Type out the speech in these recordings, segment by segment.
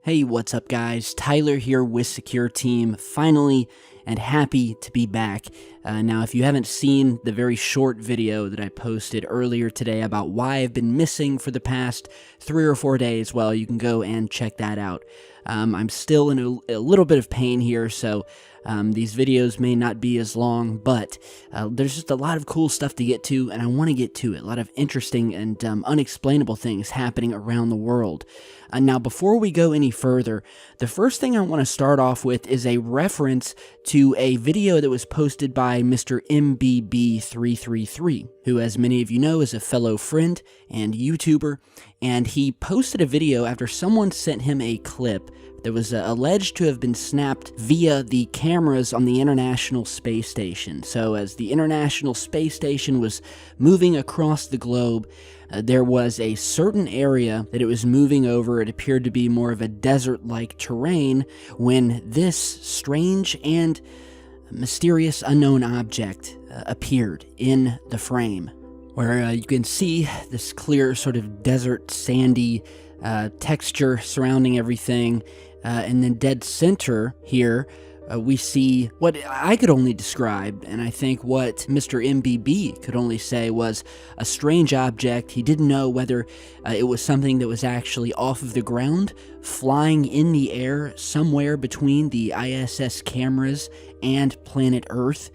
Hey, what's up guys? Tyler here with Secure Team, finally, and happy to be back. Now, if you haven't seen the very short video that I posted earlier today about why I've been missing for the past 3 or 4 days, well, you can go and check that out. I'm still in a little bit of pain here, so these videos may not be as long, but there's just a lot of cool stuff to get to, and I want to get to it. A lot of interesting and unexplainable things happening around the world. Now, before we go any further, the first thing I want to start off with is a reference to a video that was posted by Mr. MBB333, who, as many of you know, is a fellow friend and YouTuber, and he posted a video after someone sent him a clip that was alleged to have been snapped via the cameras on the International Space Station. So as the International Space Station was moving across the globe, there was a certain area that it was moving over. It appeared to be more of a desert-like terrain when this strange and mysterious unknown object appeared in the frame, where you can see this clear sort of desert sandy texture surrounding everything. And then dead center here, we see what I could only describe, and I think what Mr. MBB could only say, was a strange object. He didn't know whether it was something that was actually off of the ground, flying in the air somewhere between the ISS cameras and planet Earth,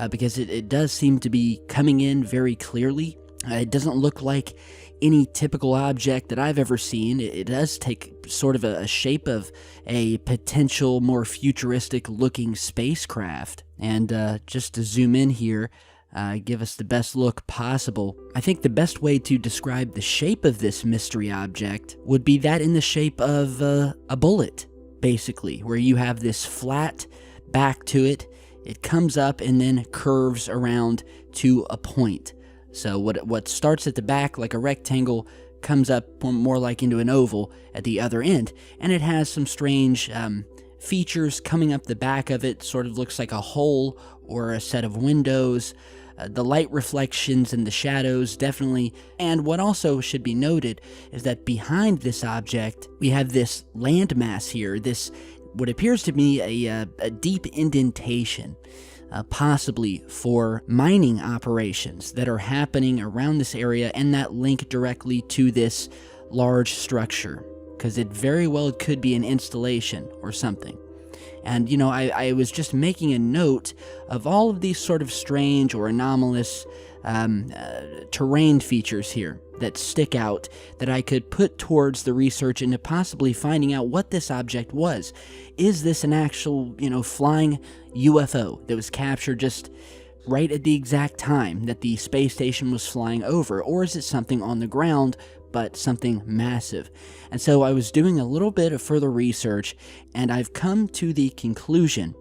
because it does seem to be coming in very clearly. It doesn't look like any typical object that I've ever seen. It does take sort of a shape of a potential more futuristic looking spacecraft. And just to zoom in here, give us the best look possible, I think the best way to describe the shape of this mystery object would be that in the shape of a bullet, basically, where you have this flat back to it. It comes up and then curves around to a point. So what starts at the back like a rectangle comes up more like into an oval at the other end, and it has some strange features coming up the back of it. Sort of looks like a hole or a set of windows. The light reflections and the shadows definitely. And what also should be noted is that behind this object we have this landmass here, this what appears to be a deep indentation. Possibly for mining operations that are happening around this area and that link directly to this large structure, because it very well could be an installation or something. And, you know, I was just making a note of all of these sort of strange or anomalous terrain features here that stick out, that I could put towards the research into possibly finding out what this object was. Is this an actual, flying UFO that was captured just right at the exact time that the space station was flying over? Or is it something on the ground, but something massive? And so I was doing a little bit of further research, and I've come to the conclusion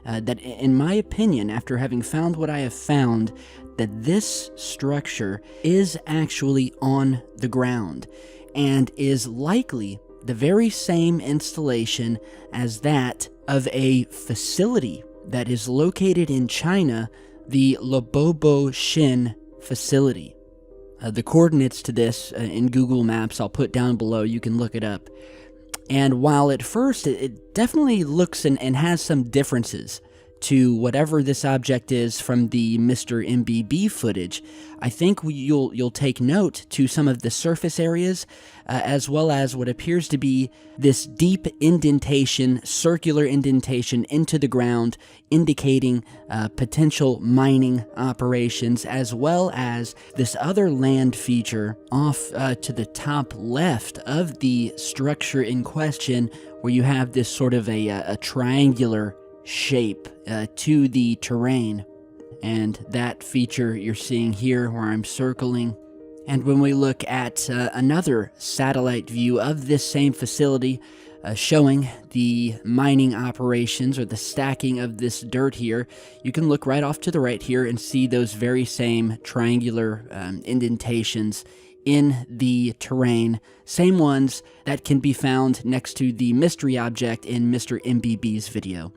that, in my opinion, after having found what I have found, that this structure is actually on the ground and is likely the very same installation as that of a facility that is located in China, the Luobo Xin facility. The coordinates to this in Google Maps I'll put down below. You can look it up. And while at first it definitely looks and has some differences to whatever this object is from the Mr. MBB footage, I think you'll take note to some of the surface areas, as well as what appears to be this deep indentation, circular indentation into the ground, indicating potential mining operations, as well as this other land feature off to the top left of the structure in question, where you have this sort of a triangular shape to the terrain, and that feature you're seeing here where I'm circling. And when we look at another satellite view of this same facility, showing the mining operations or the stacking of this dirt here, you can look right off to the right here and see those very same triangular indentations in the terrain, same ones that can be found next to the mystery object in Mr. MBB's video.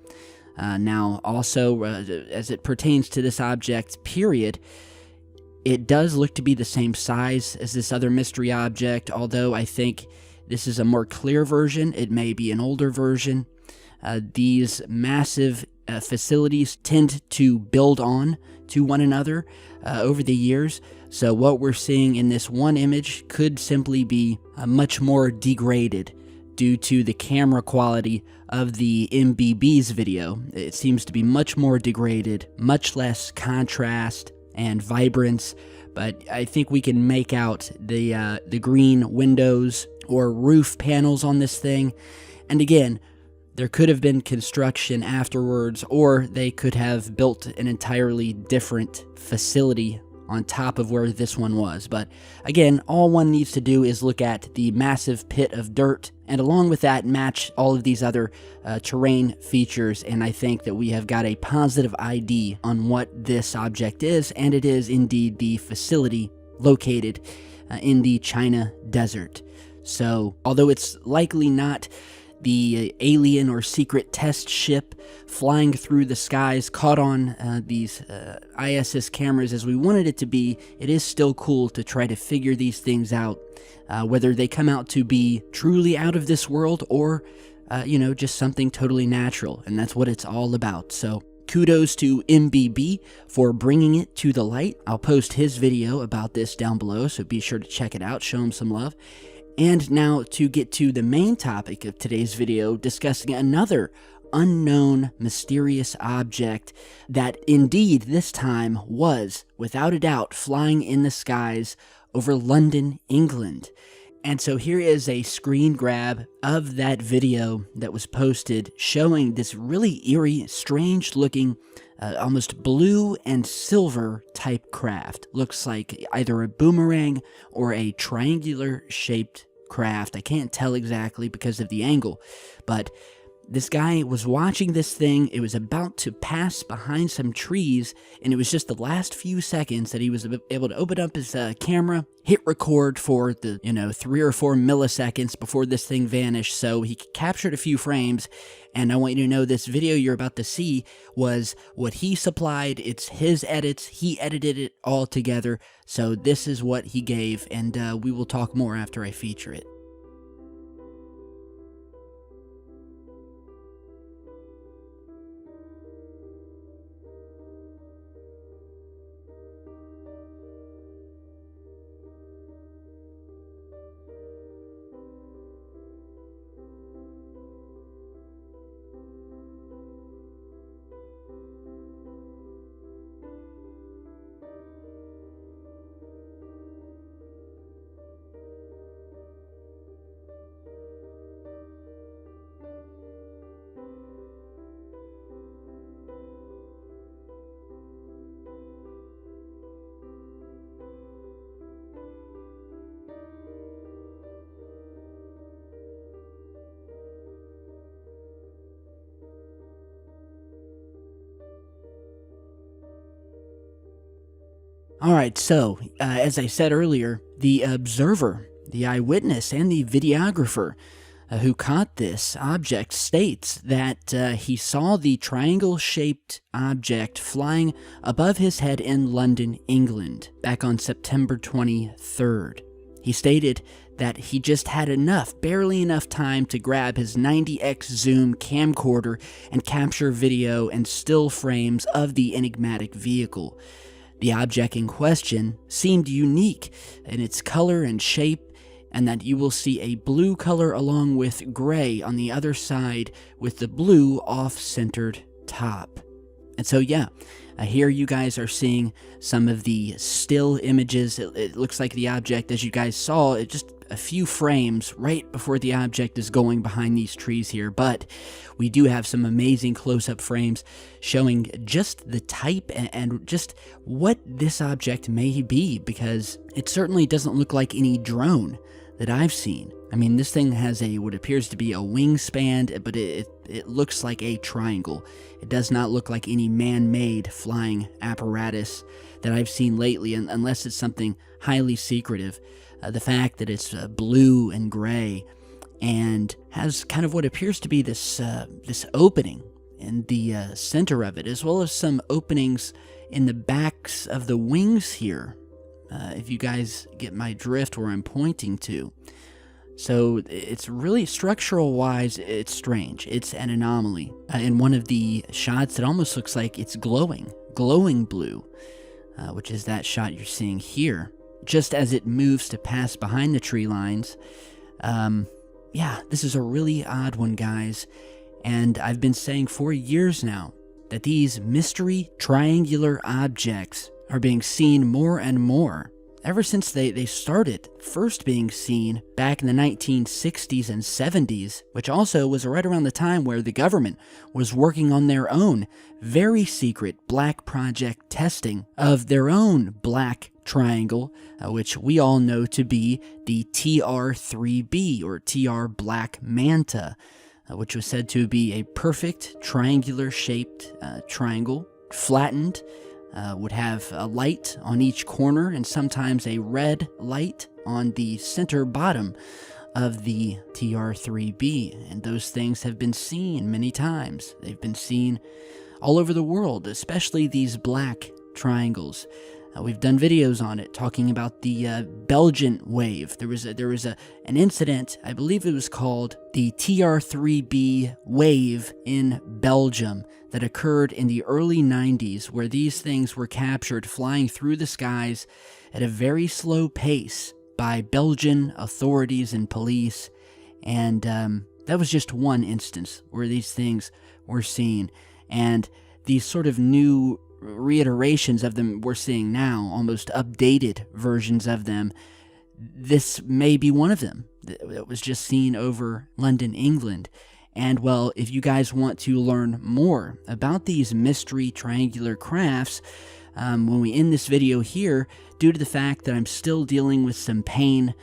Now, also, as it pertains to this object, period, it does look to be the same size as this other mystery object, although I think This is a more clear version. It may be an older version. These massive facilities tend to build on to one another over the years. So what we're seeing in this one image could simply be much more degraded due to the camera quality of the MBB's video. It seems to be much more degraded, much less contrast and vibrance, but I think we can make out the green windows or roof panels on this thing. And again, there could have been construction afterwards, or they could have built an entirely different facility on top of where this one was. But again, all one needs to do is look at the massive pit of dirt, and along with that, match all of these other terrain features, and I think that we have got a positive ID on what this object is, and it is indeed the facility located in the China desert. So, although it's likely not the alien or secret test ship flying through the skies caught on these ISS cameras as we wanted it to be, it is still cool to try to figure these things out, whether they come out to be truly out of this world or, just something totally natural, and that's what it's all about. So kudos to MBB for bringing it to the light. I'll post his video about this down below, so be sure to check it out, show him some love. And now to get to the main topic of today's video, discussing another unknown mysterious object that indeed this time was, without a doubt, flying in the skies over London, England. And so here is a screen grab of that video that was posted showing this really eerie, strange looking, almost blue and silver type craft. Looks like either a boomerang or a triangular shaped craft. I can't tell exactly because of the angle, but this guy was watching this thing. It was about to pass behind some trees, and it was just the last few seconds that he was able to open up his camera, hit record for the 3 or 4 milliseconds before this thing vanished. So he captured a few frames, and I want you to know this video you're about to see was what he supplied. It's his edits. He edited it all together. So this is what he gave, and we will talk more after I feature it. Alright, so, as I said earlier, the observer, the eyewitness, and the videographer who caught this object states that he saw the triangle-shaped object flying above his head in London, England, back on September 23rd. He stated that he just had barely enough time to grab his 90x zoom camcorder and capture video and still frames of the enigmatic vehicle. The object in question seemed unique in its color and shape, and that you will see a blue color along with gray on the other side with the blue off-centered top. And so yeah, here you guys are seeing some of the still images. It looks like the object, as you guys saw, it just a few frames right before the object is going behind these trees here, but we do have some amazing close-up frames showing just the type and just what this object may be, because it certainly doesn't look like any drone that I've seen. I mean, this thing has what appears to be a wingspan, but it looks like a triangle. It does not look like any man-made flying apparatus that I've seen lately, unless it's something highly secretive. The fact that it's blue and gray and has kind of what appears to be this opening in the center of it, as well as some openings in the backs of the wings here, if you guys get my drift where I'm pointing to. So it's really, structural wise, it's strange. It's an anomaly. In one of the shots, it almost looks like it's glowing blue, which is that shot you're seeing here. Just as it moves to pass behind the tree lines. Yeah, this is a really odd one, guys. And I've been saying for years now that these mystery triangular objects are being seen more and more. Ever since they started first being seen back in the 1960s and 70s, which also was right around the time where the government was working on their own very secret black project testing of their own black triangle, which we all know to be the TR3B, or TR Black Manta, which was said to be a perfect triangular shaped triangle, flattened, would have a light on each corner and sometimes a red light on the center bottom of the TR3B. And those things have been seen many times. They've been seen all over the world, especially these black triangles. We've done videos on it talking about the Belgian wave. There was an incident, I believe it was called the TR3B wave in Belgium, that occurred in the early 90s, where these things were captured flying through the skies at a very slow pace by Belgian authorities and police. And that was just one instance where these things were seen. And these sort of new reiterations of them we're seeing now, almost updated versions of them. This may be one of them that was just seen over London, England. And well, if you guys want to learn more about these mystery triangular crafts, when we end this video here, due to the fact that I'm still dealing with some pain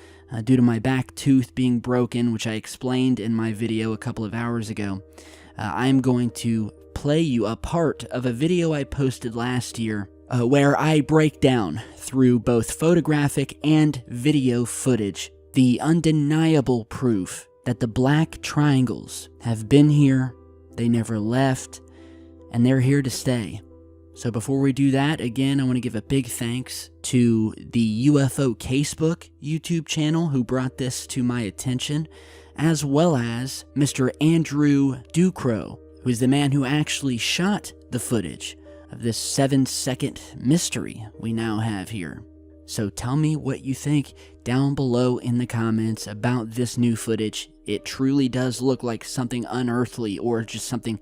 due to my back tooth being broken, which I explained in my video a couple of hours ago, I'm going to play you a part of a video I posted last year where I break down through both photographic and video footage the undeniable proof that the black triangles have been here, they never left, and they're here to stay. So before we do that, again, I want to give a big thanks to the UFO Casebook YouTube channel who brought this to my attention, as well as Mr. Andrew Ducrow, who is the man who actually shot the footage of this 7-second mystery we now have here. So tell me what you think down below in the comments about this new footage. It truly does look like something unearthly, or just something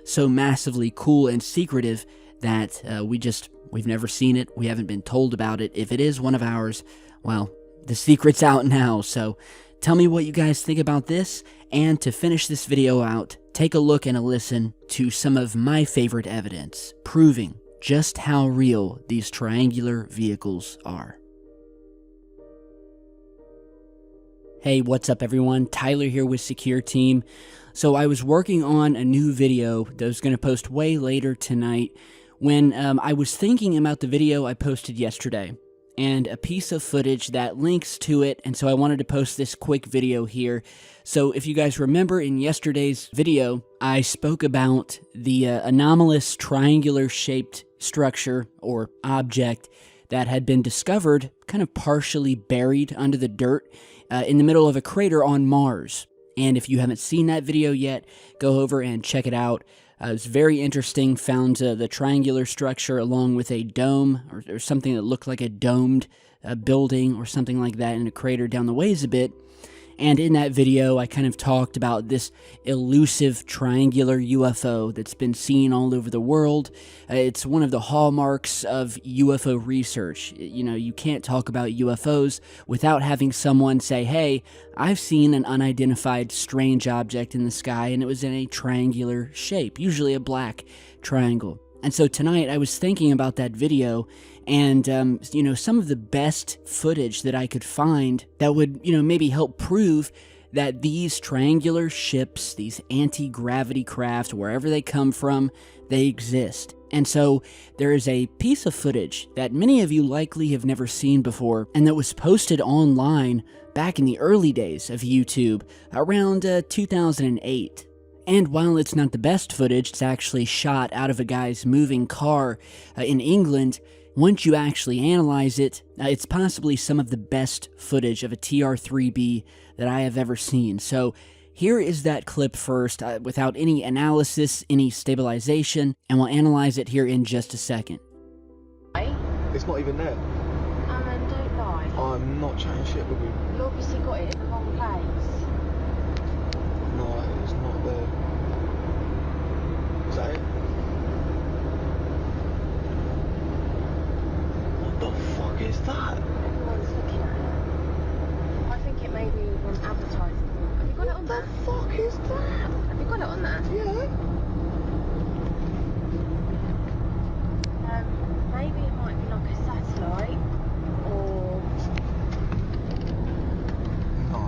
so massively cool and secretive that we've never seen it, we haven't been told about it. If it is one of ours, well, the secret's out now. So tell me what you guys think about this, and to finish this video out, take a look and a listen to some of my favorite evidence proving just how real these triangular vehicles are. Hey, what's up everyone? Tyler here with Secure Team. So I was working on a new video that I was going to post way later tonight when I was thinking about the video I posted yesterday and a piece of footage that links to it, and so I wanted to post this quick video here. So if you guys remember, in yesterday's video, I spoke about the anomalous triangular-shaped structure or object that had been discovered kind of partially buried under the dirt in the middle of a crater on Mars. And if you haven't seen that video yet, go over and check it out. It was very interesting. Found the triangular structure along with a dome or something that looked like a domed building or something like that in a crater down the ways a bit. And in that video, I kind of talked about this elusive triangular UFO that's been seen all over the world. It's one of the hallmarks of UFO research. You know, you can't talk about UFOs without having someone say, hey, I've seen an unidentified strange object in the sky, and it was in a triangular shape, usually a black triangle. And so tonight I was thinking about that video and, some of the best footage that I could find that would, maybe help prove that these triangular ships, these anti-gravity craft, wherever they come from, they exist. And so there is a piece of footage that many of you likely have never seen before, and that was posted online back in the early days of YouTube, around 2008. And while it's not the best footage, it's actually shot out of a guy's moving car in England. once you actually analyze it, it's possibly some of the best footage of a TR-3B that I have ever seen. So here is that clip first, without any analysis, any stabilization, and we'll analyze it here in just a second. It's not even there. Alan, don't lie. I'm not chatting shit with you. You obviously got it in the wrong place. No, it's not there. Is that it? What the fuck is that? Everyone's looking at it. I think it may be from advertising. Have you got it on there? What the fuck is that? Have you got it on there? Yeah. Maybe it might be like a satellite, or... No.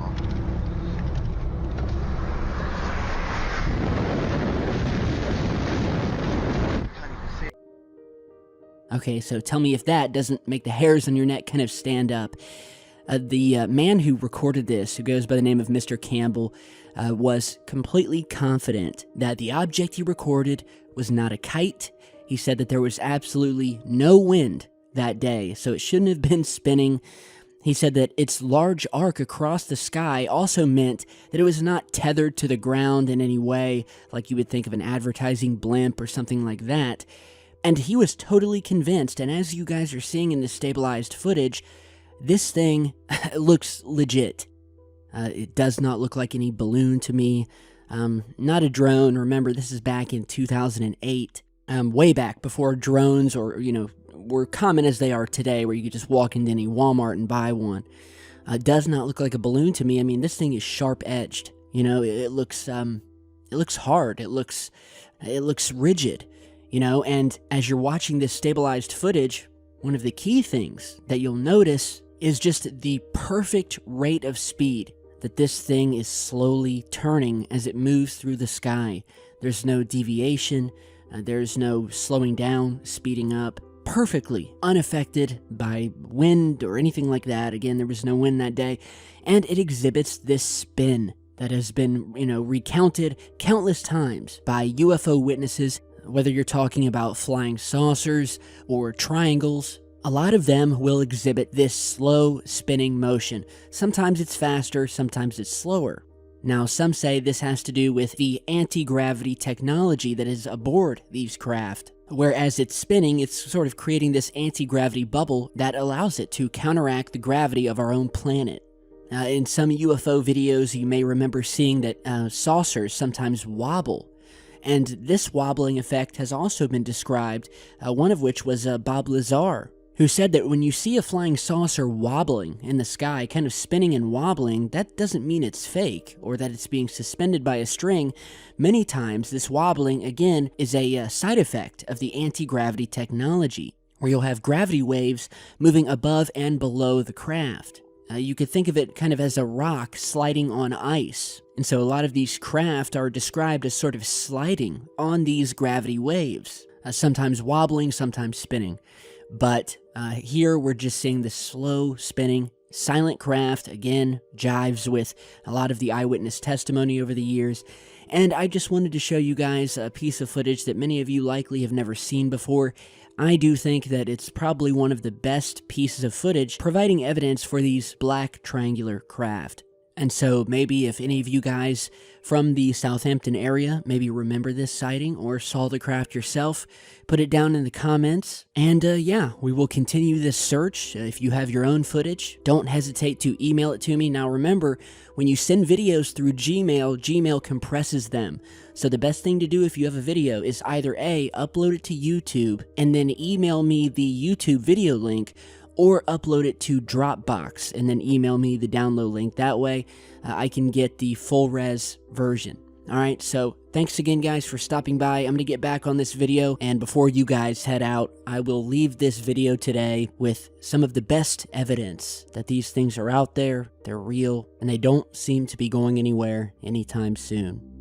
Can't even see it. Okay, so tell me if that doesn't make the hairs on your neck kind of stand up. The man who recorded this, who goes by the name of Mr. Campbell, was completely confident that the object he recorded was not a kite. He said that there was absolutely no wind that day, so it shouldn't have been spinning. He said that its large arc across the sky also meant that it was not tethered to the ground in any way, like you would think of an advertising blimp or something like that. And he was totally convinced, and as you guys are seeing in the stabilized footage, this thing looks legit. It does not look like any balloon to me. Not a drone. Remember, this is back in 2008. Way back before drones or, were common as they are today, where you could just walk into any Walmart and buy one. Does not look like a balloon to me. I mean, this thing is sharp-edged. It looks hard. It looks rigid. And as you're watching this stabilized footage, one of the key things that you'll notice is just the perfect rate of speed that this thing is slowly turning as it moves through the sky. There's no deviation. There's no slowing down, speeding up. Perfectly unaffected by wind or anything like that. Again, there was no wind that day. And it exhibits this spin that has been, recounted countless times by UFO witnesses, whether you're talking about flying saucers or triangles. A lot of them will exhibit this slow spinning motion. Sometimes it's faster, sometimes it's slower. Now, some say this has to do with the anti-gravity technology that is aboard these craft. Whereas it's spinning, it's sort of creating this anti-gravity bubble that allows it to counteract the gravity of our own planet. In some UFO videos, you may remember seeing that saucers sometimes wobble. And this wobbling effect has also been described, one of which was Bob Lazar, who said that when you see a flying saucer wobbling in the sky, kind of spinning and wobbling, that doesn't mean it's fake or that it's being suspended by a string. Many times, this wobbling, again, is a side effect of the anti-gravity technology, where you'll have gravity waves moving above and below the craft. You could think of it kind of as a rock sliding on ice. And so a lot of these craft are described as sort of sliding on these gravity waves, sometimes wobbling, sometimes spinning. But here we're just seeing the slow spinning, silent craft, again, jives with a lot of the eyewitness testimony over the years. And I just wanted to show you guys a piece of footage that many of you likely have never seen before. I do think that it's probably one of the best pieces of footage providing evidence for these black triangular craft. And so maybe if any of you guys from the Southampton area maybe remember this sighting or saw the craft yourself, put it down in the comments. And yeah, we will continue this search. If you have your own footage, don't hesitate to email it to me. Now remember, when you send videos through Gmail, Gmail compresses them. So the best thing to do if you have a video is either A, upload it to YouTube, and then email me the YouTube video link, or upload it to Dropbox and then email me the download link. That way I can get the full res version. Alright, so thanks again guys for stopping by. I'm going to get back on this video, and before you guys head out, I will leave this video today with some of the best evidence that these things are out there, they're real, and they don't seem to be going anywhere anytime soon.